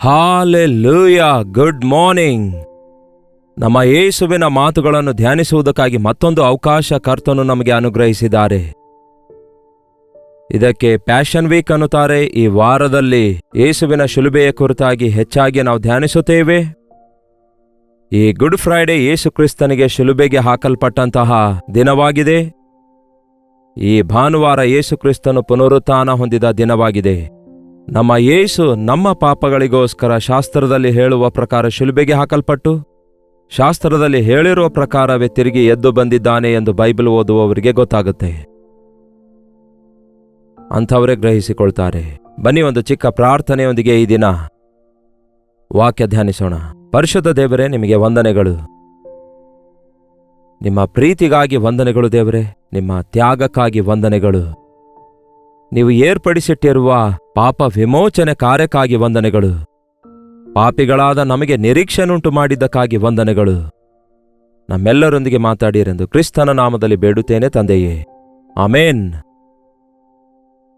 Hallelujah, good morning. ನಮ್ಮ ಯೇಸುವಿನ ಮಾತುಗಳನ್ನು ಧ್ಯಾನಿಸುವುದಕ್ಕಾಗಿ ಮತ್ತೊಂದು ಅವಕಾಶ ಕರ್ತನು ನಮಗೆ ಅನುಗ್ರಹಿಸಿದ್ದಾರೆ. ಇದಕ್ಕೆ ಪ್ಯಾಷನ್ ವೀಕ್ ಅನ್ನುತ್ತಾರೆ. ಈ ವಾರದಲ್ಲಿ ಯೇಸುವಿನ ಶಿಲುಬೆಯ ಕುರಿತಾಗಿ ಹೆಚ್ಚಾಗಿ ನಾವು ಧ್ಯಾನಿಸುತ್ತೇವೆ. ಈ ಗುಡ್ ಫ್ರೈಡೆ ಯೇಸು ಕ್ರಿಸ್ತನಿಗೆ ಶಿಲುಬೆಗೆ ಹಾಕಲ್ಪಟ್ಟಂತಹ ದಿನವಾಗಿದೆ. ಈ ಭಾನುವಾರ ಯೇಸು ಕ್ರಿಸ್ತನು ಪುನರುತ್ಥಾನ ಹೊಂದಿದ ದಿನವಾಗಿದೆ. ನಮ್ಮ ಯೇಸು ನಮ್ಮ ಪಾಪಗಳಿಗೋಸ್ಕರ ಶಾಸ್ತ್ರದಲ್ಲಿ ಹೇಳುವ ಪ್ರಕಾರ ಶಿಲುಬೆಗೆ ಹಾಕಲ್ಪಟ್ಟು ಶಾಸ್ತ್ರದಲ್ಲಿ ಹೇಳಿರುವ ಪ್ರಕಾರವೇ ತಿರುಗಿ ಎದ್ದು ಬಂದಿದ್ದಾನೆ ಎಂದು ಬೈಬಲ್ ಓದುವವರಿಗೆ ಗೊತ್ತಾಗುತ್ತೆ. ಅಂಥವರೇ ಗ್ರಹಿಸಿಕೊಳ್ತಾರೆ. ಬನ್ನಿ, ಒಂದು ಚಿಕ್ಕ ಪ್ರಾರ್ಥನೆಯೊಂದಿಗೆ ಈ ದಿನ ವಾಕ್ಯ ಧ್ಯಾನಿಸೋಣ. ಪರಿಶುದ್ಧ ದೇವರೇ, ನಿಮಗೆ ವಂದನೆಗಳು. ನಿಮ್ಮ ಪ್ರೀತಿಗಾಗಿ ವಂದನೆಗಳು ದೇವರೇ, ನಿಮ್ಮ ತ್ಯಾಗಕ್ಕಾಗಿ ವಂದನೆಗಳು. ನೀವು ಏರ್ಪಡಿಸಿಟ್ಟಿರುವ ಪಾಪ ವಿಮೋಚನೆ ಕಾರ್ಯಕ್ಕಾಗಿ ವಂದನೆಗಳು. ಪಾಪಿಗಳಾದ ನಮಗೆ ನಿರೀಕ್ಷೆನುಂಟು ಮಾಡಿದ್ದಕ್ಕಾಗಿ ವಂದನೆಗಳು. ನಮ್ಮೆಲ್ಲರೊಂದಿಗೆ ಮಾತಾಡಿರೆಂದು ಕ್ರಿಸ್ತನ ನಾಮದಲ್ಲಿ ಬೇಡುತ್ತೇನೆ ತಂದೆಯೇ, ಆಮೇನ್.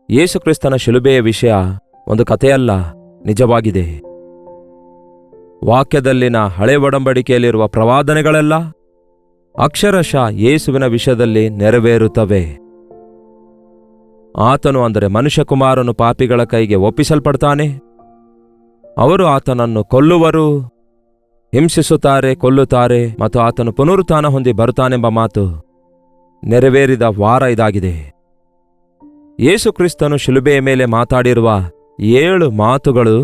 ಯೇಸು ಕ್ರಿಸ್ತನ ಶಿಲುಬೆಯ ವಿಷಯ ಒಂದು ಕಥೆಯಲ್ಲ, ನಿಜವಾಗಿದೆ. ವಾಕ್ಯದಲ್ಲಿನ ಹಳೆ ಒಡಂಬಡಿಕೆಯಲ್ಲಿರುವ ಪ್ರವಾದನೆಗಳೆಲ್ಲ ಅಕ್ಷರಶಃ ಯೇಸುವಿನ ವಿಷಯದಲ್ಲಿ ನೆರವೇರುತ್ತವೆ. ಆತನು ಅಂದರೆ ಮನುಷ್ಯಕುಮಾರನು ಪಾಪಿಗಳ ಕೈಗೆ ಒಪ್ಪಿಸಲ್ಪಡ್ತಾನೆ. ಅವರು ಆತನನ್ನು ಕೊಲ್ಲುವರು, ಹಿಂಸಿಸುತ್ತಾರೆ, ಕೊಲ್ಲುತ್ತಾರೆ, ಮತ್ತು ಆತನು ಪುನರುತ್ಥಾನ ಹೊಂದಿ ಬರುತ್ತಾನೆಂಬ ಮಾತು ನೆರವೇರಿದ ವಾರ ಇದಾಗಿದೆ. ಯೇಸು ಕ್ರಿಸ್ತನು ಶಿಲುಬೆಯ ಮೇಲೆ ಮಾತಾಡಿರುವ 7 ಮಾತುಗಳು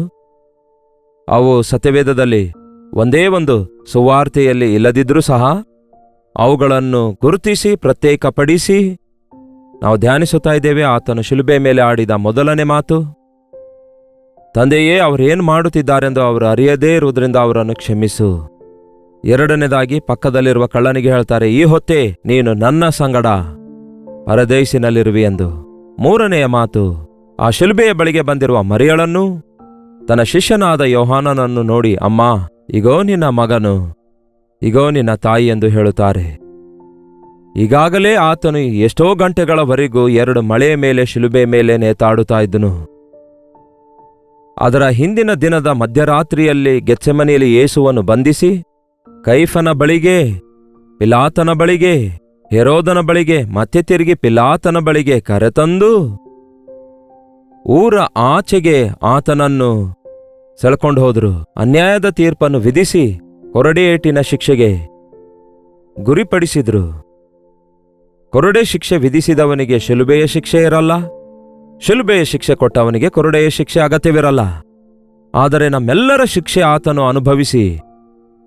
ಅವು ಸತ್ಯವೇದದಲ್ಲಿ ಒಂದೇ ಒಂದು ಸುವಾರ್ತೆಯಲ್ಲಿ ಇಲ್ಲದಿದ್ರೂ ಸಹ ಅವುಗಳನ್ನು ಗುರುತಿಸಿ ಪ್ರತ್ಯೇಕಪಡಿಸಿ ನಾವು ಧ್ಯಾನಿಸುತ್ತಾ ಇದ್ದೇವೆ. ಆತನು ಶಿಲುಬೆ ಮೇಲೆ ಆಡಿದ ಮೊದಲನೇ ಮಾತು, ತಂದೆಯೇ, ಅವರೇನು ಮಾಡುತ್ತಿದ್ದಾರೆಂದು ಅವರು ಅರಿಯದೇ ಇರುವುದರಿಂದ ಅವರನ್ನು ಕ್ಷಮಿಸು. ಎರಡನೇದಾಗಿ ಪಕ್ಕದಲ್ಲಿರುವ ಕಳ್ಳನಿಗೆ ಹೇಳ್ತಾರೆ, ಈ ಹೊತ್ತೇ ನೀನು ನನ್ನ ಸಂಗಡ ಪರದೈಸಿನಲ್ಲಿರುವಿ ಎಂದು. ಮೂರನೆಯ ಮಾತು, ಆ ಶಿಲುಬೆಯ ಬಳಿಗೆ ಬಂದಿರುವ ಮರಿಯಳನ್ನು ತನ್ನ ಶಿಷ್ಯನಾದ ಯೋಹಾನನನ್ನು ನೋಡಿ, ಅಮ್ಮ, ಇಗೋ ನಿನ್ನ ಮಗನು, ಇಗೋ ನಿನ್ನ ತಾಯಿ ಎಂದು ಹೇಳುತ್ತಾರೆ. ಈಗಾಗಲೇ ಆತನು ಎಷ್ಟೋ ಗಂಟೆಗಳವರೆಗೂ 2 ಮಳೆಯ ಮೇಲೆ ಶಿಲುಬೆ ಮೇಲೆ ನೇತಾಡುತ್ತಾ ಇದ್ದನು. ಅದರ ಹಿಂದಿನ ದಿನದ ಮಧ್ಯರಾತ್ರಿಯಲ್ಲಿ ಗೆತ್ಸೆಮನೆಯಲ್ಲಿ ಯೇಸುವನ್ನು ಬಂಧಿಸಿ ಕೈಫನ ಬಳಿಗೆ, ಪಿಲಾತನ ಬಳಿಗೆ, ಹೆರೋದನ ಬಳಿಗೆ, ಮತ್ತೆ ತಿರುಗಿ ಪಿಲಾತನ ಬಳಿಗೆ ಕರೆತಂದು ಊರ ಆಚೆಗೆ ಆತನನ್ನು ಸೆಳ್ಕೊಂಡು ಹೋದರು. ಅನ್ಯಾಯದ ತೀರ್ಪನ್ನು ವಿಧಿಸಿ ಕೊರಡೆಯೇಟಿನ ಶಿಕ್ಷೆಗೆ ಗುರಿಪಡಿಸಿದ್ರು. ಕೊರಡೆ ಶಿಕ್ಷೆ ವಿಧಿಸಿದವನಿಗೆ ಶಿಲುಬೆಯ ಶಿಕ್ಷೆ ಇರಲ್ಲ, ಶಿಲುಬೆಯ ಶಿಕ್ಷೆ ಕೊಟ್ಟವನಿಗೆ ಕೊರಡೆಯ ಶಿಕ್ಷೆ ಅಗತ್ಯವಿರಲ್ಲ. ಆದರೆ ನಮ್ಮೆಲ್ಲರ ಶಿಕ್ಷೆ ಆತನು ಅನುಭವಿಸಿ,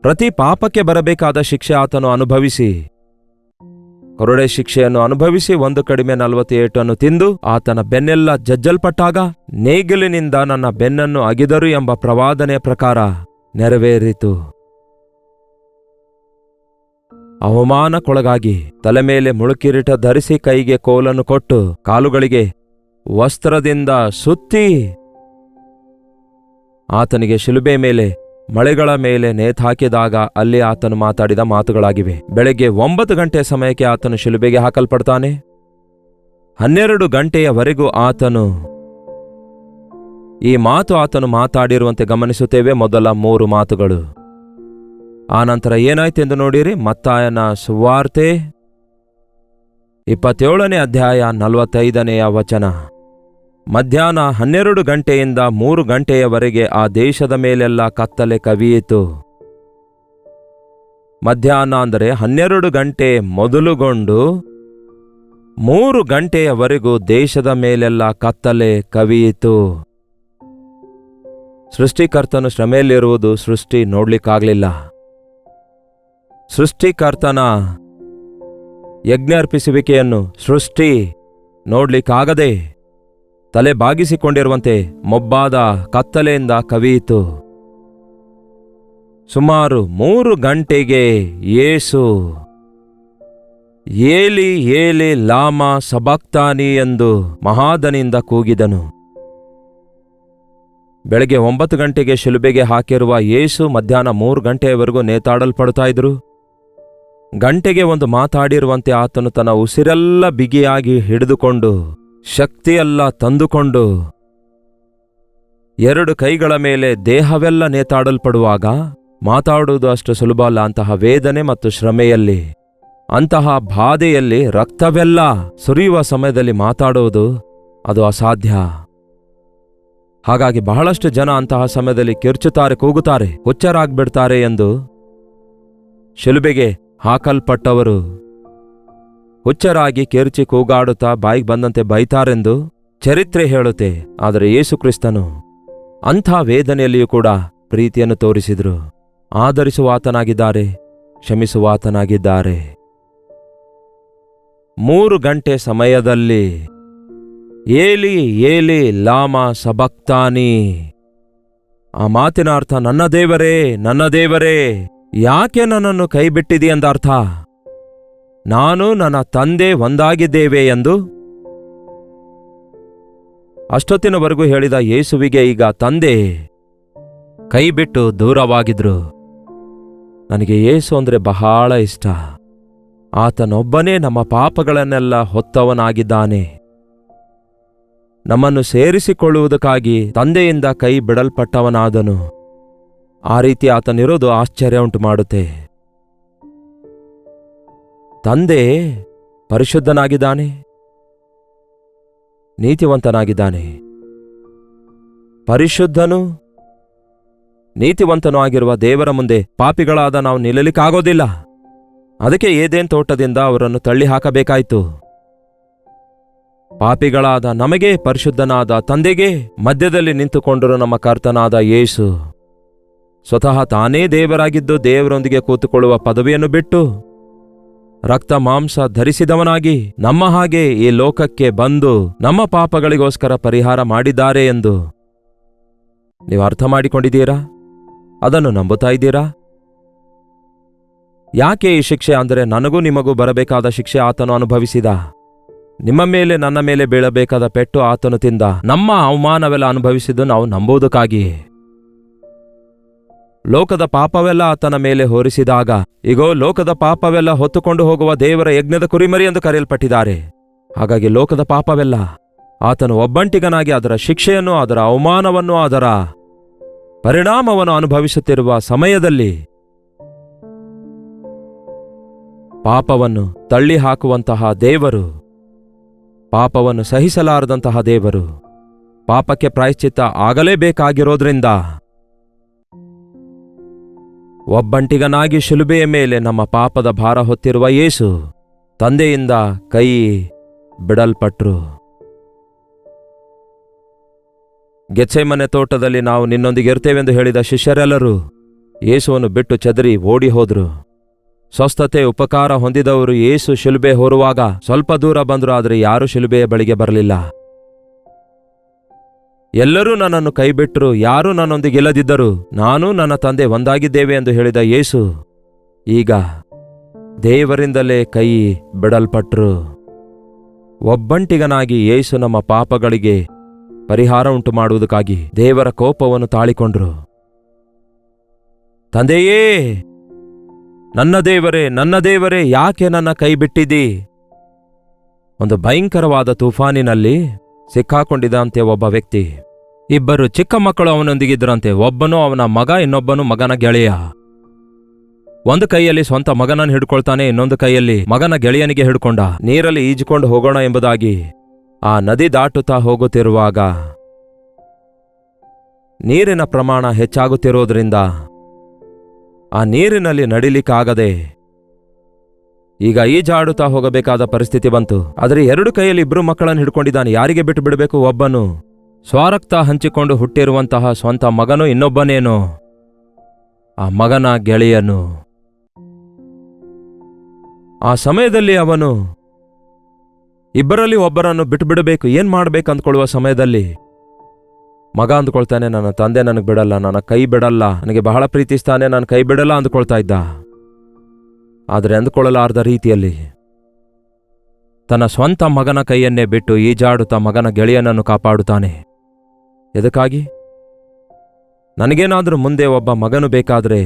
ಪ್ರತಿ ಪಾಪಕ್ಕೆ ಬರಬೇಕಾದ ಶಿಕ್ಷೆ ಆತನು ಅನುಭವಿಸಿ, ಕೊರಡೆ ಶಿಕ್ಷೆಯನ್ನು ಅನುಭವಿಸಿ 1 ಕಡಿಮೆ 40 ಏಟನ್ನು ತಿಂದು ಆತನ ಬೆನ್ನೆಲ್ಲ ಜಜ್ಜಲ್ಪಟ್ಟಾಗ ನೇಗಿಲಿನಿಂದ ನನ್ನ ಬೆನ್ನನ್ನು ಅಗಿದರು ಎಂಬ ಪ್ರವಾದನೆಯ ಪ್ರಕಾರ ನೆರವೇರಿತು. ಅವಮಾನಕ್ಕೊಳಗಾಗಿ ತಲೆ ಮೇಲೆ ಮುಳುಕಿರೀಟ ಧರಿಸಿ ಕೈಗೆ ಕೋಲನ್ನು ಕೊಟ್ಟು ಕಾಲುಗಳಿಗೆ ವಸ್ತ್ರದಿಂದ ಸುತ್ತಿ ಆತನಿಗೆ ಶಿಲುಬೆ ಮೇಲೆ ಮಳೆಗಳ ಮೇಲೆ ನೇತಾಕಿದಾಗ ಅಲ್ಲಿ ಆತನು ಮಾತಾಡಿದ ಮಾತುಗಳಾಗಿವೆ. ಬೆಳಗ್ಗೆ 9 ಗಂಟೆ ಸಮಯಕ್ಕೆ ಆತನು ಶಿಲುಬೆಗೆ ಹಾಕಲ್ಪಡ್ತಾನೆ. 12 ಗಂಟೆಯವರೆಗೂ ಆತನು ಈ ಮಾತು ಆತನು ಮಾತಾಡಿರುವಂತೆ ಗಮನಿಸುತ್ತೇವೆ. ಮೊದಲ 3 ಮಾತುಗಳು. ಆನಂತರ ಏನಾಯ್ತೆಂದು ನೋಡಿರಿ. ಮತ್ತಾಯನ ಸುವಾರ್ತೆ 27ನೇ ಅಧ್ಯಾಯ 45ನೇ ವಚನ. ಮಧ್ಯಾಹ್ನ 12 ಗಂಟೆಯಿಂದ 3 ಗಂಟೆಯವರೆಗೆ ಆ ದೇಶದ ಮೇಲೆಲ್ಲ ಕತ್ತಲೆ ಕವಿಯಿತು. ಮಧ್ಯಾಹ್ನ ಅಂದರೆ 12 ಗಂಟೆ ಮೊದಲುಗೊಂಡು 3 ಗಂಟೆಯವರೆಗೂ ದೇಶದ ಮೇಲೆಲ್ಲ ಕತ್ತಲೆ ಕವಿಯಿತು. ಸೃಷ್ಟಿಕರ್ತನು ಶ್ರಮೆಯಲ್ಲಿರುವುದು ಸೃಷ್ಟಿ ನೋಡ್ಲಿಕ್ಕಾಗಲಿಲ್ಲ. ಸೃಷ್ಟಿಕರ್ತನ ಯಜ್ಞ ಅರ್ಪಿಸುವಿಕೆಯನ್ನು ಸೃಷ್ಟಿ ನೋಡ್ಲಿಕ್ಕಾಗದೆ ತಲೆ ಬಾಗಿಸಿಕೊಂಡಿರುವಂತೆ ಮೊಬ್ಬಾದ ಕತ್ತಲೆಯಿಂದ ಕವಿಯಿತು. ಸುಮಾರು 3 ಗಂಟೆಗೆ ಯೇಸು ಏಲಿ ಏಲಿ ಲಾಮಾ ಸಬಕ್ತಾನಿ ಎಂದು ಮಹಾದನಿಯಿಂದ ಕೂಗಿದನು. ಬೆಳಗ್ಗೆ 9 ಗಂಟೆಗೆ ಶಿಲುಬೆಗೆ ಹಾಕಿರುವ ಯೇಸು ಮಧ್ಯಾಹ್ನ 3 ಗಂಟೆಯವರೆಗೂ ನೇತಾಡಲ್ಪಡ್ತಾ ಇದ್ರು. ಗಂಟೆಗೆ ಒಂದು ಮಾತಾಡಿರುವಂತೆ ಆತನು ತನ್ನ ಉಸಿರೆಲ್ಲ ಬಿಗಿಯಾಗಿ ಹಿಡಿದುಕೊಂಡು ಶಕ್ತಿಯೆಲ್ಲ ತಂದುಕೊಂಡು ಎರಡು ಕೈಗಳ ಮೇಲೆ ದೇಹವೆಲ್ಲ ನೇತಾಡಲ್ಪಡುವಾಗ ಮಾತಾಡುವುದು ಅಷ್ಟು ಸುಲಭ ಅಲ್ಲ. ಅಂತಹ ವೇದನೆ ಮತ್ತು ಶ್ರಮೆಯಲ್ಲಿ, ಅಂತಹ ಬಾಧೆಯಲ್ಲಿ, ರಕ್ತವೆಲ್ಲ ಸುರಿಯುವ ಸಮಯದಲ್ಲಿ ಮಾತಾಡುವುದು ಅದು ಅಸಾಧ್ಯ. ಹಾಗಾಗಿ ಬಹಳಷ್ಟು ಜನ ಅಂತಹ ಸಮಯದಲ್ಲಿ ಕಿರ್ಚುತ್ತಾರೆ, ಕೂಗುತ್ತಾರೆ, ಹುಚ್ಚರಾಗ್ಬಿಡ್ತಾರೆ ಎಂದು ಶಿಲುಬೆಗೆ ಹಾಕಲ್ಪಟ್ಟವರು ಹುಚ್ಚರಾಗಿ ಕಿರ್ಚಿ ಕೂಗಾಡುತ್ತಾ ಬಾಯಿಗೆ ಬಂದಂತೆ ಬೈತಾರೆಂದು ಚರಿತ್ರೆ ಹೇಳುತ್ತೆ. ಆದರೆ ಯೇಸುಕ್ರಿಸ್ತನು ಅಂಥ ವೇದನೆಯಲ್ಲಿಯೂ ಕೂಡ ಪ್ರೀತಿಯನ್ನು ತೋರಿಸಿದರು. ಆದರಿಸುವಾತನಾಗಿದ್ದಾರೆ, ಕ್ಷಮಿಸುವಾತನಾಗಿದ್ದಾರೆ. 3 ಗಂಟೆ ಸಮಯದಲ್ಲಿ ಏಲಿ ಏಲಿ ಲಾಮ ಸಬಕ್ತಾನಿ, ಆ ಮಾತಿನ ಅರ್ಥ ನನ್ನ ದೇವರೇ, ನನ್ನ ದೇವರೇ, ಯಾಕೆ ನನ್ನನ್ನು ಕೈಬಿಟ್ಟಿದಿ ಎಂದರ್ಥ. ನಾನು ನನ್ನ ತಂದೆ ಒಂದಾಗಿದ್ದೇವೆ ಎಂದು ಅಷ್ಟೊತ್ತಿನವರೆಗೂ ಹೇಳಿದ ಯೇಸುವಿಗೆ ಈಗ ತಂದೆ ಕೈಬಿಟ್ಟು ದೂರವಾಗಿದ್ರು. ನನಗೆ ಯೇಸು ಅಂದರೆ ಬಹಳ ಇಷ್ಟ. ಆತನೊಬ್ಬನೇ ನಮ್ಮ ಪಾಪಗಳನ್ನೆಲ್ಲ ಹೊತ್ತವನಾಗಿದ್ದಾನೆ. ನಮ್ಮನ್ನು ಸೇರಿಸಿಕೊಳ್ಳುವುದಕ್ಕಾಗಿ ತಂದೆಯಿಂದ ಕೈ ಬಿಡಲ್ಪಟ್ಟವನಾದನು. ಆ ರೀತಿ ಆತನಿರೋದು ಆಶ್ಚರ್ಯ ಉಂಟು ಮಾಡುತ್ತೆ. ತಂದೆ ಪರಿಶುದ್ಧನಾಗಿದ್ದಾನೆ, ನೀತಿವಂತನಾಗಿದ್ದಾನೆ. ಪರಿಶುದ್ಧನು ನೀತಿವಂತನೂ ಆಗಿರುವ ದೇವರ ಮುಂದೆ ಪಾಪಿಗಳಾದ ನಾವು ನಿಲ್ಲಲಿಕ್ಕಾಗೋದಿಲ್ಲ. ಅದಕ್ಕೆ ಏದೇನ್ ತೋಟದಿಂದ ಅವರನ್ನು ತಳ್ಳಿ ಹಾಕಬೇಕಾಯಿತು. ಪಾಪಿಗಳಾದ ನಮಗೆ ಪರಿಶುದ್ಧನಾದ ತಂದೆಗೆ ಮಧ್ಯದಲ್ಲಿ ನಿಂತುಕೊಂಡರು ನಮ್ಮ ಕರ್ತನಾದ ಯೇಸು. ಸ್ವತಃ ತಾನೇ ದೇವರಾಗಿದ್ದು ದೇವರೊಂದಿಗೆ ಕೂತುಕೊಳ್ಳುವ ಪದವಿಯನ್ನು ಬಿಟ್ಟು ರಕ್ತ ಮಾಂಸ ಧರಿಸಿದವನಾಗಿ ನಮ್ಮ ಹಾಗೆ ಈ ಲೋಕಕ್ಕೆ ಬಂದು ನಮ್ಮ ಪಾಪಗಳಿಗೋಸ್ಕರ ಪರಿಹಾರ ಮಾಡಿದ್ದಾರೆ ಎಂದು ನೀವು ಅರ್ಥ ಮಾಡಿಕೊಂಡಿದ್ದೀರಾ? ಅದನ್ನು ನಂಬುತ್ತಾ ಇದ್ದೀರಾ? ಯಾಕೆ ಈ ಶಿಕ್ಷೆ ಅಂದರೆ ನನಗೂ ನಿಮಗೂ ಬರಬೇಕಾದ ಶಿಕ್ಷೆ ಆತನು ಅನುಭವಿಸಿದ. ನಿಮ್ಮ ಮೇಲೆ ನನ್ನ ಮೇಲೆ ಬೀಳಬೇಕಾದ ಪೆಟ್ಟು ಆತನು ತಿಂದ. ನಮ್ಮ ಅವಮಾನವೆಲ್ಲ ಅನುಭವಿಸಿದ್ದು ನಾವು ನಂಬುವುದಕ್ಕಾಗಿ. ಲೋಕದ ಪಾಪವೆಲ್ಲ ಆತನ ಮೇಲೆ ಹೊರಿಸಿದಾಗ ಈಗೋ ಲೋಕದ ಪಾಪವೆಲ್ಲ ಹೊತ್ತುಕೊಂಡು ಹೋಗುವ ದೇವರ ಯಜ್ಞದ ಕುರಿಮರಿ ಎಂದು ಕರೆಯಲ್ಪಟ್ಟಿದ್ದಾರೆ. ಹಾಗಾಗಿ ಲೋಕದ ಪಾಪವೆಲ್ಲ ಆತನು ಒಬ್ಬಂಟಿಗನಾಗಿ ಅದರ ಶಿಕ್ಷೆಯನ್ನು, ಅದರ ಅವಮಾನವನ್ನು, ಅದರ ಪರಿಣಾಮವನ್ನು ಅನುಭವಿಸುತ್ತಿರುವ ಸಮಯದಲ್ಲಿ ಪಾಪವನ್ನು ತಳ್ಳಿ ಹಾಕುವಂತಹ ದೇವರು, ಪಾಪವನ್ನು ಸಹಿಸಲಾರದಂತಹ ದೇವರು, ಪಾಪಕ್ಕೆ ಪ್ರಾಯಶ್ಚಿತ್ತ ಆಗಲೇಬೇಕಾಗಿರೋದ್ರಿಂದ ಒಬ್ಬಂಟಿಗನಾಗಿ ಶಿಲುಬೆಯ ಮೇಲೆ ನಮ್ಮ ಪಾಪದ ಭಾರ ಹೊತ್ತಿರುವ ಯೇಸು ತಂದೆಯಿಂದ ಕೈ ಬಿಡಲ್ಪಟ್ರು. ಗೆತ್ಸೆಮನೆ ತೋಟದಲ್ಲಿ ನಾವು ನಿನ್ನೊಂದಿಗೆ ಇರ್ತೇವೆಂದು ಹೇಳಿದ ಶಿಷ್ಯರೆಲ್ಲರೂ ಯೇಸುವನ್ನು ಬಿಟ್ಟು ಚದರಿ ಓಡಿ ಹೋದ್ರು. ಸ್ವಸ್ಥತೆ ಉಪಕಾರ ಹೊಂದಿದವರು ಯೇಸು ಶಿಲುಬೆ ಹೊರುವಾಗ ಸ್ವಲ್ಪ ದೂರ ಬಂದರು, ಆದರೆ ಯಾರೂ ಶಿಲುಬೆಯ ಬಳಿಗೆ ಬರಲಿಲ್ಲ. ಎಲ್ಲರೂ ನನ್ನನ್ನು ಕೈಬಿಟ್ಟರು, ಯಾರೂ ನನ್ನೊಂದಿಗಿಲ್ಲದಿದ್ದರು. ನಾನು ನನ್ನ ತಂದೆ ಒಂದಾಗಿದ್ದೇವೆ ಎಂದು ಹೇಳಿದ ಯೇಸು ಈಗ ದೇವರಿಂದಲೇ ಕೈ ಬಿಡಲ್ಪಟ್ರು. ಒಬ್ಬಂಟಿಗನಾಗಿ ಯೇಸು ನಮ್ಮ ಪಾಪಗಳಿಗೆ ಪರಿಹಾರ ಉಂಟು ಮಾಡುವುದಕ್ಕಾಗಿ ದೇವರ ಕೋಪವನ್ನು ತಾಳಿಕೊಂಡ್ರು. ತಂದೆಯೇ, ನನ್ನ ದೇವರೇ, ನನ್ನ ದೇವರೇ, ಯಾಕೆ ನನ್ನ ಕೈ ಬಿಟ್ಟಿದ್ದೀ? ಒಂದು ಭಯಂಕರವಾದ ತುಫಾನಿನಲ್ಲಿ ಸಿಕ್ಕಾಕೊಂಡಿದ್ದಂತೆ ಒಬ್ಬ ವ್ಯಕ್ತಿ. 2 ಚಿಕ್ಕ ಮಕ್ಕಳು ಅವನೊಂದಿಗಿದ್ದರಂತೆ. ಒಬ್ಬನು ಅವನ ಮಗ, ಇನ್ನೊಬ್ಬನು ಮಗನ ಗೆಳೆಯ. ಒಂದು ಕೈಯಲ್ಲಿ ಸ್ವಂತ ಮಗನನ್ನು ಹಿಡ್ಕೊಳ್ತಾನೆ, ಇನ್ನೊಂದು ಕೈಯಲ್ಲಿ ಮಗನ ಗೆಳೆಯನಿಗೆ ಹಿಡ್ಕೊಂಡ. ನೀರಲ್ಲಿ ಈಜಿಕೊಂಡು ಹೋಗೋಣ ಎಂಬುದಾಗಿ ಆ ನದಿ ದಾಟುತ್ತಾ ಹೋಗುತ್ತಿರುವಾಗ ನೀರಿನ ಪ್ರಮಾಣ ಹೆಚ್ಚಾಗುತ್ತಿರೋದ್ರಿಂದ ಆ ನೀರಿನಲ್ಲಿ ನಡಿಲಿಕ್ಕಾಗದೆ ಈಗ ಈಜಾಡುತ್ತಾ ಹೋಗಬೇಕಾದ ಪರಿಸ್ಥಿತಿ ಬಂತು. ಆದರೆ 2 ಕೈಯಲ್ಲಿ 2 ಮಕ್ಕಳನ್ನು ಹಿಡ್ಕೊಂಡಿದ್ದಾನೆ. ಯಾರಿಗೆ ಬಿಟ್ಟು ಬಿಡಬೇಕು? ಒಬ್ಬನು ಸ್ವರಕ್ತ ಹಂಚಿಕೊಂಡು ಹುಟ್ಟಿರುವಂತಹ ಸ್ವಂತ ಮಗನು, ಇನ್ನೊಬ್ಬನೇನು ಆ ಮಗನ ಗೆಳೆಯನು. ಆ ಸಮಯದಲ್ಲಿ ಅವನು ಇಬ್ಬರಲ್ಲಿ ಒಬ್ಬರನ್ನು ಬಿಟ್ಟುಬಿಡಬೇಕು, ಏನ್ ಮಾಡ್ಬೇಕು ಅಂದ್ಕೊಳ್ಳುವ ಸಮಯದಲ್ಲಿ ಮಗ ಅಂದ್ಕೊಳ್ತಾನೆ, ನನ್ನ ತಂದೆ ನನಗೆ ಬಿಡಲ್ಲ, ನನ್ನ ಕೈ ಬಿಡಲ್ಲ, ನನಗೆ ಬಹಳ ಪ್ರೀತಿಸ್ತಾನೆ, ನನ್ನ ಕೈ ಬಿಡಲ್ಲ ಅಂದ್ಕೊಳ್ತಾ ಇದ್ದ. ಆದರೆ ಅಂದುಕೊಳ್ಳಲಾರ್ದ ರೀತಿಯಲ್ಲಿ ತನ್ನ ಸ್ವಂತ ಮಗನ ಕೈಯನ್ನೇ ಬಿಟ್ಟು ಈಜಾಡುತ್ತಾ ಮಗನ ಗೆಳೆಯನನ್ನು ಕಾಪಾಡುತ್ತಾನೆ. ಎದಕ್ಕಾಗಿ? ನನಗೇನಾದರೂ ಮುಂದೆ ಒಬ್ಬ ಮಗನು ಬೇಕಾದರೆ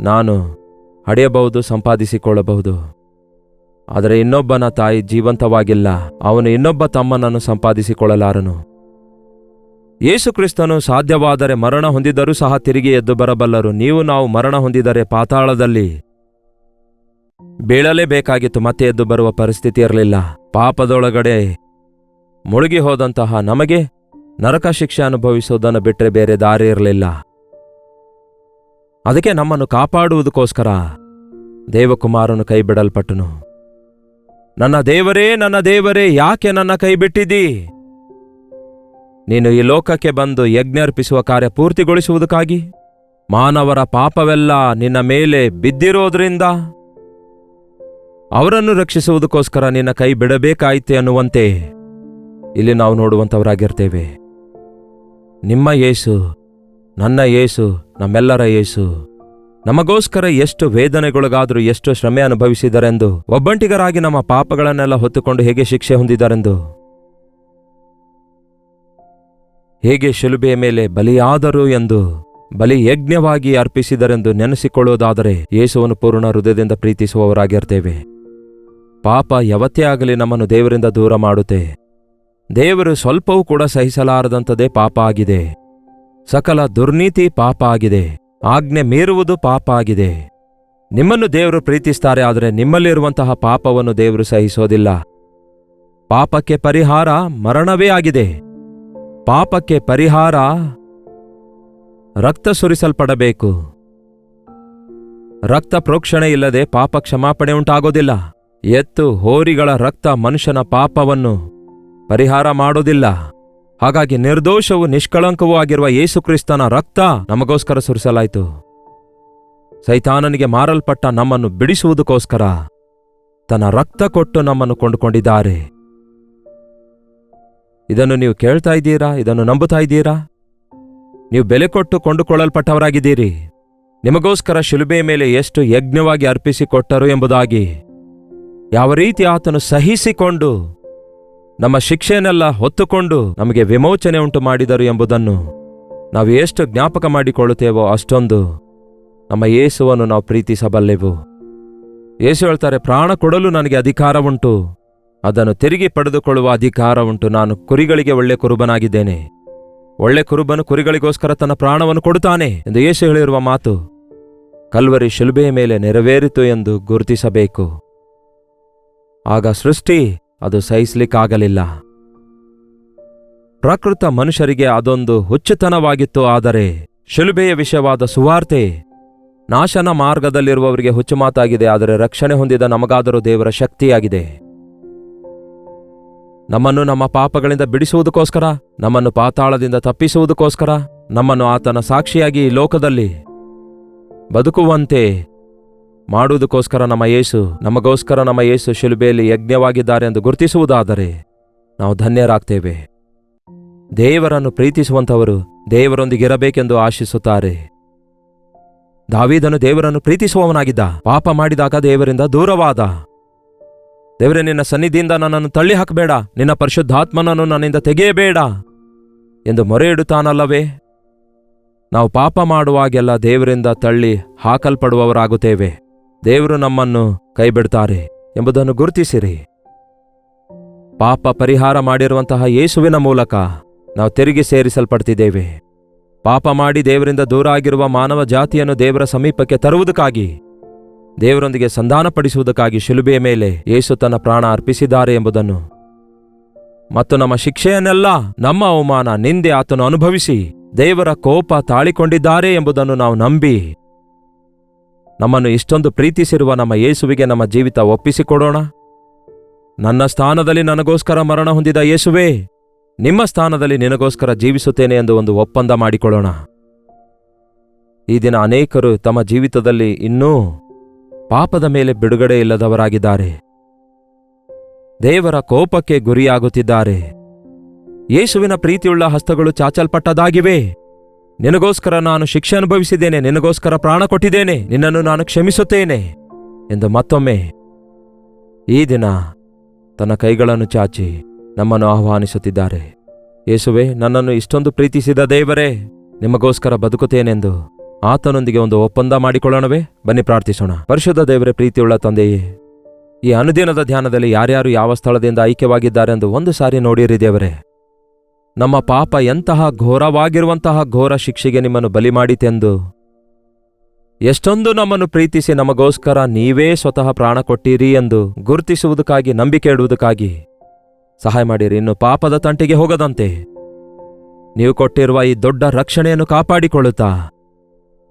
ನಾನು ಹಡೆಯಬಹುದು, ಸಂಪಾದಿಸಿಕೊಳ್ಳಬಹುದು. ಆದರೆ ಇನ್ನೊಬ್ಬನ ತಾಯಿ ಜೀವಂತವಾಗಿಲ್ಲ, ಅವನು ಇನ್ನೊಬ್ಬ ತಮ್ಮನನ್ನು ಸಂಪಾದಿಸಿಕೊಳ್ಳಲಾರನು. ಯೇಸು ಕ್ರಿಸ್ತನು ಸಾಧ್ಯವಾದರೆ ಮರಣ ಹೊಂದಿದರೂ ಸಹ ತಿರುಗಿ ಎದ್ದು ಬರಬಲ್ಲರು. ನಾವು ಮರಣ ಹೊಂದಿದರೆ ಪಾತಾಳದಲ್ಲಿ ಬೀಳಲೇಬೇಕಾಗಿತ್ತು, ಮತ್ತೆ ಎದ್ದು ಬರುವ ಪರಿಸ್ಥಿತಿ ಇರಲಿಲ್ಲ. ಪಾಪದೊಳಗಡೆ ಮುಳುಗಿ ಹೋದಂತಹ ನಮಗೆ ನರಕ ಶಿಕ್ಷೆ ಅನುಭವಿಸುವುದನ್ನು ಬಿಟ್ಟರೆ ಬೇರೆ ದಾರಿ ಇರಲಿಲ್ಲ. ಅದಕ್ಕೆ ನಮ್ಮನ್ನು ಕಾಪಾಡುವುದಕ್ಕೋಸ್ಕರ ದೇವಕುಮಾರನು ಕೈ ಬಿಡಲ್ಪಟ್ಟನು. ನನ್ನ ದೇವರೇ ಯಾಕೆ ನನ್ನ ಕೈ ಬಿಟ್ಟಿದ್ದೀ? ನೀನು ಈ ಲೋಕಕ್ಕೆ ಬಂದು ಯಜ್ಞ ಅರ್ಪಿಸುವ ಕಾರ್ಯ ಪೂರ್ತಿಗೊಳಿಸುವುದಕ್ಕಾಗಿ, ಮಾನವರ ಪಾಪವೆಲ್ಲ ನಿನ್ನ ಮೇಲೆ ಬಿದ್ದಿರೋದ್ರಿಂದ ಅವರನ್ನು ರಕ್ಷಿಸುವುದಕ್ಕೋಸ್ಕರ ನಿನ್ನ ಕೈ ಬಿಡಬೇಕಾಯಿತೆ ಅನ್ನುವಂತೆ ಇಲ್ಲಿ ನಾವು ನೋಡುವಂಥವರಾಗಿರ್ತೇವೆ. ನಿಮ್ಮ ಯೇಸು, ನನ್ನ ಯೇಸು, ನಮ್ಮೆಲ್ಲರ ಯೇಸು ನಮಗೋಸ್ಕರ ಎಷ್ಟು ವೇದನೆಗೊಳಗಾದರೂ, ಎಷ್ಟು ಶ್ರಮೆ ಅನುಭವಿಸಿದರೆಂದು, ಒಬ್ಬಂಟಿಗರಾಗಿ ನಮ್ಮ ಪಾಪಗಳನ್ನೆಲ್ಲ ಹೊತ್ತುಕೊಂಡು ಹೇಗೆ ಶಿಕ್ಷೆ ಹೊಂದಿದರೆಂದು, ಹೇಗೆ ಶಿಲುಬೆಯ ಮೇಲೆ ಬಲಿಯಾದರು ಎಂದು, ಬಲಿ ಯಜ್ಞವಾಗಿ ಅರ್ಪಿಸಿದರೆಂದು ನೆನೆಸಿಕೊಳ್ಳುವುದಾದರೆ ಯೇಸುವನ್ನು ಪೂರ್ಣ ಹೃದಯದಿಂದ ಪ್ರೀತಿಸುವವರಾಗಿರ್ತೇವೆ. ಪಾಪ ಯಾವತ್ತೇ ಆಗಲಿ ನಮ್ಮನ್ನು ದೇವರಿಂದ ದೂರ ಮಾಡುತ್ತೆ. ದೇವರು ಸ್ವಲ್ಪವೂ ಕೂಡ ಸಹಿಸಲಾರದಂಥದೇ ಪಾಪ ಆಗಿದೆ. ಸಕಲ ದುರ್ನೀತಿ ಪಾಪ ಆಗಿದೆ. ಆಜ್ಞೆ ಮೀರುವುದು ಪಾಪ ಆಗಿದೆ. ನಿಮ್ಮನ್ನು ದೇವರು ಪ್ರೀತಿಸ್ತಾರೆ, ಆದರೆ ನಿಮ್ಮಲ್ಲಿರುವಂತಹ ಪಾಪವನ್ನು ದೇವರು ಸಹಿಸೋದಿಲ್ಲ. ಪಾಪಕ್ಕೆ ಪರಿಹಾರ ಮರಣವೇ ಆಗಿದೆ. ಪಾಪಕ್ಕೆ ಪರಿಹಾರ ರಕ್ತ ಸುರಿಸಲ್ಪಡಬೇಕು. ರಕ್ತ ಪ್ರೋಕ್ಷಣೆ ಇಲ್ಲದೆ ಪಾಪ ಕ್ಷಮಾಪಣೆ ಉಂಟಾಗೋದಿಲ್ಲ. ಎತ್ತು ಹೋರಿಗಳ ರಕ್ತ ಮನುಷ್ಯನ ಪಾಪವನ್ನು ಪರಿಹಾರ ಮಾಡೋದಿಲ್ಲ. ಹಾಗಾಗಿ ನಿರ್ದೋಷವೂ ನಿಷ್ಕಳಂಕವೂ ಆಗಿರುವ ಯೇಸುಕ್ರಿಸ್ತನ ರಕ್ತ ನಮಗೋಸ್ಕರ ಸುರಿಸಲಾಯಿತು. ಸೈತಾನನಿಗೆ ಮಾರಲ್ಪಟ್ಟ ನಮ್ಮನ್ನು ಬಿಡಿಸುವುದಕ್ಕೋಸ್ಕರ ತನ್ನ ರಕ್ತ ಕೊಟ್ಟು ನಮ್ಮನ್ನು ಕೊಂಡುಕೊಂಡಿದ್ದಾರೆ. ಇದನ್ನು ನೀವು ಕೇಳ್ತಾ ಇದ್ದೀರಾ? ಇದನ್ನು ನಂಬುತ್ತಾ ಇದ್ದೀರಾ? ನೀವು ಬೆಲೆ ಕೊಟ್ಟು ಕೊಂಡುಕೊಳ್ಳಲ್ಪಟ್ಟವರಾಗಿದ್ದೀರಿ. ನಿಮಗೋಸ್ಕರ ಶಿಲುಬೆಯ ಮೇಲೆ ಎಷ್ಟು ಯಜ್ಞವಾಗಿ ಅರ್ಪಿಸಿಕೊಟ್ಟರು ಎಂಬುದಾಗಿ, ಯಾವ ರೀತಿ ಆತನು ಸಹಿಸಿಕೊಂಡು ನಮ್ಮ ಶಿಕ್ಷೆಯನ್ನೆಲ್ಲ ಹೊತ್ತುಕೊಂಡು ನಮಗೆ ವಿಮೋಚನೆ ಉಂಟು ಮಾಡಿದರು ಎಂಬುದನ್ನು ನಾವು ಎಷ್ಟು ಜ್ಞಾಪಕ ಮಾಡಿಕೊಳ್ಳುತ್ತೇವೋ ಅಷ್ಟೊಂದು ನಮ್ಮ ಯೇಸುವನ್ನು ನಾವು ಪ್ರೀತಿಸಬಲ್ಲೆವು. ಯೇಸು ಹೇಳ್ತಾರೆ, ಪ್ರಾಣ ಕೊಡಲು ನನಗೆ ಅಧಿಕಾರ ಉಂಟು, ಅದನ್ನು ತಿರುಗಿ ಪಡೆದುಕೊಳ್ಳುವ ಅಧಿಕಾರ ಉಂಟು. ನಾನು ಕುರಿಗಳಿಗೆ ಒಳ್ಳೆ ಕುರುಬನಾಗಿದ್ದೇನೆ. ಒಳ್ಳೆ ಕುರುಬನು ಕುರಿಗಳಿಗೋಸ್ಕರ ತನ್ನ ಪ್ರಾಣವನ್ನು ಕೊಡುತ್ತಾನೆ ಎಂದು ಯೇಸು ಹೇಳಿರುವ ಮಾತು ಕಲ್ವರಿ ಶಿಲುಬೆಯ ಮೇಲೆ ನೆರವೇರಿತು ಎಂದು ಗುರುತಿಸಬೇಕು. ಆಗ ಸೃಷ್ಟಿ ಅದು ಸಹಿಸಲಿಕ್ಕಾಗಲಿಲ್ಲ. ಪ್ರಕೃತ ಮನುಷ್ಯರಿಗೆ ಅದೊಂದು ಹುಚ್ಚುತನವಾಗಿತ್ತು. ಆದರೆ ಶಿಲುಬೆಯ ವಿಷಯವಾದ ಸುವಾರ್ತೆ ನಾಶನ ಮಾರ್ಗದಲ್ಲಿರುವವರಿಗೆ ಹುಚ್ಚು ಮಾತಾಗಿದೆ, ಆದರೆ ರಕ್ಷಣೆ ಹೊಂದಿದ ನಮಗಾದರೂ ದೇವರ ಶಕ್ತಿಯಾಗಿದೆ. ನಮ್ಮನ್ನು ನಮ್ಮ ಪಾಪಗಳಿಂದ ಬಿಡಿಸುವುದಕ್ಕೋಸ್ಕರ, ನಮ್ಮನ್ನು ಪಾತಾಳದಿಂದ ತಪ್ಪಿಸುವುದಕ್ಕೋಸ್ಕರ, ನಮ್ಮನ್ನು ಆತನ ಸಾಕ್ಷಿಯಾಗಿ ಈ ಲೋಕದಲ್ಲಿ ಬದುಕುವಂತೆ ಮಾಡುವುದಕ್ಕೋಸ್ಕರ ನಮಗೋಸ್ಕರ ನಮ್ಮ ಯೇಸು ಶಿಲುಬೆಯಲ್ಲಿ ಯಜ್ಞವಾಗಿದ್ದಾರೆ ಎಂದು ಗುರುತಿಸುವುದಾದರೆ ನಾವು ಧನ್ಯರಾಗ್ತೇವೆ. ದೇವರನ್ನು ಪ್ರೀತಿಸುವಂಥವರು ದೇವರೊಂದಿಗಿರಬೇಕೆಂದು ಆಶಿಸುತ್ತಾರೆ. ದಾವೀದನು ದೇವರನ್ನು ಪ್ರೀತಿಸುವವನಾಗಿದ್ದ. ಪಾಪ ಮಾಡಿದಾಗ ದೇವರಿಂದ ದೂರವಾದ. ದೇವರೇ, ನಿನ್ನ ಸನ್ನಿಧಿಯಿಂದ ನನ್ನನ್ನು ತಳ್ಳಿ ಹಾಕಬೇಡ, ನಿನ್ನ ಪರಿಶುದ್ಧಾತ್ಮನನ್ನು ನನ್ನಿಂದ ತೆಗೆಯಬೇಡ ಎಂದು ಮೊರೆ ಇಡುತ್ತಾನಲ್ಲವೇ? ನಾವು ಪಾಪ ಮಾಡುವಾಗೆಲ್ಲ ದೇವರಿಂದ ತಳ್ಳಿ ಹಾಕಲ್ಪಡುವವರಾಗುತ್ತೇವೆ. ದೇವರು ನಮ್ಮನ್ನು ಕೈಬಿಡ್ತಾರೆ ಎಂಬುದನ್ನು ಗುರುತಿಸಿರಿ. ಪಾಪ ಪರಿಹಾರ ಮಾಡಿರುವಂತಹ ಯೇಸುವಿನ ಮೂಲಕ ನಾವು ತಿರುಗಿ ಸೇರಿಸಲ್ಪಡ್ತಿದ್ದೇವೆ. ಪಾಪ ಮಾಡಿ ದೇವರಿಂದ ದೂರ ಆಗಿರುವ ಮಾನವ ಜಾತಿಯನ್ನು ದೇವರ ಸಮೀಪಕ್ಕೆ ತರುವುದಕ್ಕಾಗಿ, ದೇವರೊಂದಿಗೆ ಸಂಧಾನಪಡಿಸುವುದಕ್ಕಾಗಿ ಶಿಲುಬೆಯ ಮೇಲೆ ಯೇಸು ತನ್ನ ಪ್ರಾಣ ಅರ್ಪಿಸಿದ್ದಾರೆ ಎಂಬುದನ್ನು ಮತ್ತು ನಮ್ಮ ಶಿಕ್ಷೆಯನ್ನೆಲ್ಲ, ನಮ್ಮ ಅವಮಾನ, ನಿಂದೆ ಆತನು ಅನುಭವಿಸಿ ದೇವರ ಕೋಪ ತಾಳಿಕೊಂಡಿದ್ದಾರೆ ಎಂಬುದನ್ನು ನಾವು ನಂಬಿ, ನಮ್ಮನ್ನು ಇಷ್ಟೊಂದು ಪ್ರೀತಿಸಿರುವ ನಮ್ಮ ಯೇಸುವಿಗೆ ನಮ್ಮ ಜೀವಿತ ಒಪ್ಪಿಸಿಕೊಡೋಣ. ನನ್ನ ಸ್ಥಾನದಲ್ಲಿ ನನಗೋಸ್ಕರ ಮರಣ ಹೊಂದಿದ ಯೇಸುವೇ, ನಿಮ್ಮ ಸ್ಥಾನದಲ್ಲಿ ನಿನಗೋಸ್ಕರ ಜೀವಿಸುತ್ತೇನೆ ಎಂದು ಒಂದು ಒಪ್ಪಂದ ಮಾಡಿಕೊಳ್ಳೋಣ. ಈ ದಿನ ಅನೇಕರು ತಮ್ಮ ಜೀವಿತದಲ್ಲಿ ಇನ್ನೂ ಪಾಪದ ಮೇಲೆ ಬಿಡುಗಡೆ ಇಲ್ಲದವರಾಗಿದ್ದಾರೆ. ದೇವರ ಕೋಪಕ್ಕೆ ಗುರಿಯಾಗುತ್ತಿದ್ದಾರೆ. ಯೇಸುವಿನ ಪ್ರೀತಿಯುಳ್ಳ ಹಸ್ತಗಳು ಚಾಚಲ್ಪಟ್ಟದಾಗಿವೆ. ನಿನಗೋಸ್ಕರ ನಾನು ಶಿಕ್ಷೆ ಅನುಭವಿಸಿದ್ದೇನೆ, ನಿನಗೋಸ್ಕರ ಪ್ರಾಣ ಕೊಟ್ಟಿದ್ದೇನೆ, ನಿನ್ನನ್ನು ನಾನು ಕ್ಷಮಿಸುತ್ತೇನೆ ಎಂದು ಮತ್ತೊಮ್ಮೆ ಈ ದಿನ ತನ್ನ ಕೈಗಳನ್ನು ಚಾಚಿ ನಮ್ಮನ್ನು ಆಹ್ವಾನಿಸುತ್ತಿದ್ದಾರೆ. ಯೇಸುವೆ, ನನ್ನನ್ನು ಇಷ್ಟೊಂದು ಪ್ರೀತಿಸಿದ ದೇವರೇ, ನಿಮಗೋಸ್ಕರ ಬದುಕುತ್ತೇನೆಂದು ಆತನೊಂದಿಗೆ ಒಂದು ಒಪ್ಪಂದ ಮಾಡಿಕೊಳ್ಳೋಣವೇ? ಬನ್ನಿ ಪ್ರಾರ್ಥಿಸೋಣ. ಪರಿಶುದ್ಧ ದೇವರೇ, ಪ್ರೀತಿಯುಳ್ಳ ತಂದೆಯೇ, ಈ ಅನುದಿನದ ಧ್ಯಾನದಲ್ಲಿ ಯಾರ್ಯಾರು ಯಾವ ಸ್ಥಳದಿಂದ ಐಕ್ಯವಾಗಿದ್ದಾರೆಂದು ಒಂದು ಸಾರಿ ನೋಡಿರಿ ದೇವರೇ. ನಮ್ಮ ಪಾಪ ಎಂತಹ ಘೋರವಾಗಿರುವಂತಹ ಘೋರ ಶಿಕ್ಷೆಗೆ ನಿಮ್ಮನ್ನು ಬಲಿ ಮಾಡಿತೆಂದು, ಎಷ್ಟೊಂದು ನಮ್ಮನ್ನು ಪ್ರೀತಿಸಿ ನಮಗೋಸ್ಕರ ನೀವೇ ಸ್ವತಃ ಪ್ರಾಣ ಕೊಟ್ಟಿರಿ ಎಂದು ಗುರುತಿಸುವುದಕ್ಕಾಗಿ, ನಂಬಿಕೆ ಇಡುವುದಕ್ಕಾಗಿ ಸಹಾಯ ಮಾಡಿರಿ. ಇನ್ನು ಪಾಪದ ತಂಟೆಗೆ ಹೋಗದಂತೆ ನೀವು ಕೊಟ್ಟಿರುವ ಈ ದೊಡ್ಡ ರಕ್ಷಣೆಯನ್ನು ಕಾಪಾಡಿಕೊಳ್ಳುತ್ತಾ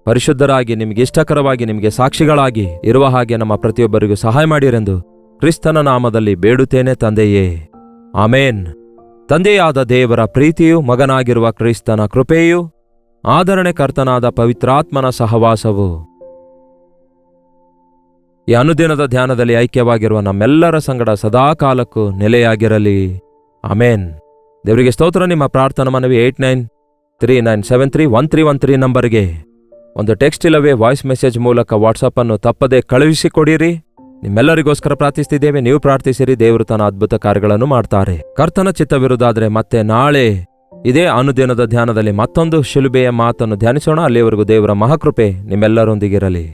ಪರಿಶುದ್ಧರಾಗಿ, ನಿಮಗೆ ಇಷ್ಟಕರವಾಗಿ, ನಿಮಗೆ ಸಾಕ್ಷಿಗಳಾಗಿ ಇರುವ ಹಾಗೆ ನಮ್ಮ ಪ್ರತಿಯೊಬ್ಬರಿಗೂ ಸಹಾಯ ಮಾಡಿರೆಂದು ಕ್ರಿಸ್ತನ ನಾಮದಲ್ಲಿ ಬೇಡುತ್ತೇನೆ ತಂದೆಯೇ, ಆಮೇನ್. ತಂದೆಯಾದ ದೇವರ ಪ್ರೀತಿಯು, ಮಗನಾಗಿರುವ ಕ್ರಿಸ್ತನ ಕೃಪೆಯು, ಆದರಣೆ ಕರ್ತನಾದ ಪವಿತ್ರಾತ್ಮನ ಸಹವಾಸವು ಈ ಅನುದಿನದ ಧ್ಯಾನದಲ್ಲಿ ಐಕ್ಯವಾಗಿರುವ ನಮ್ಮೆಲ್ಲರ ಸಂಗಡ ಸದಾಕಾಲಕ್ಕೂ ನೆಲೆಯಾಗಿರಲಿ. ಆಮೇನ್. ದೇವರಿಗೆ ಸ್ತೋತ್ರ. ನಿಮ್ಮ ಪ್ರಾರ್ಥನಾ ಮನವಿ 8939731313 ನಂಬರ್ಗೆ ಒಂದು ಟೆಕ್ಸ್ಟ್ ಇಲ್ಲವೇ ವಾಯ್ಸ್ ಮೆಸೇಜ್ ಮೂಲಕ ವಾಟ್ಸಪ್ ಅನ್ನು ತಪ್ಪದೆ ಕಳುಹಿಸಿಕೊಡಿರಿ. ನಿಮ್ಮೆಲ್ಲರಿಗೋಸ್ಕರ ಪ್ರಾರ್ಥಿಸ್ತಿದ್ದೇವೆ, ನೀವು ಪ್ರಾರ್ಥಿಸಿರಿ, ದೇವರು ತನ್ನ ಅದ್ಭುತ ಕಾರ್ಯಗಳನ್ನು ಮಾಡ್ತಾರೆ. ಕರ್ತನ ಚಿತ್ತವಿರುವುದಾದರೆ ಮತ್ತೆ ನಾಳೆ ಇದೇ ಅನುದಿನದ ಧ್ಯಾನದಲ್ಲಿ ಮತ್ತೊಂದು ಶಿಲುಬೆಯ ಮಾತನ್ನು ಧ್ಯಾನಿಸೋಣ. ಅಲ್ಲಿಯವರೆಗೂ ದೇವರ ಮಹಾಕೃಪೆ ನಿಮ್ಮೆಲ್ಲರೊಂದಿಗಿರಲಿ.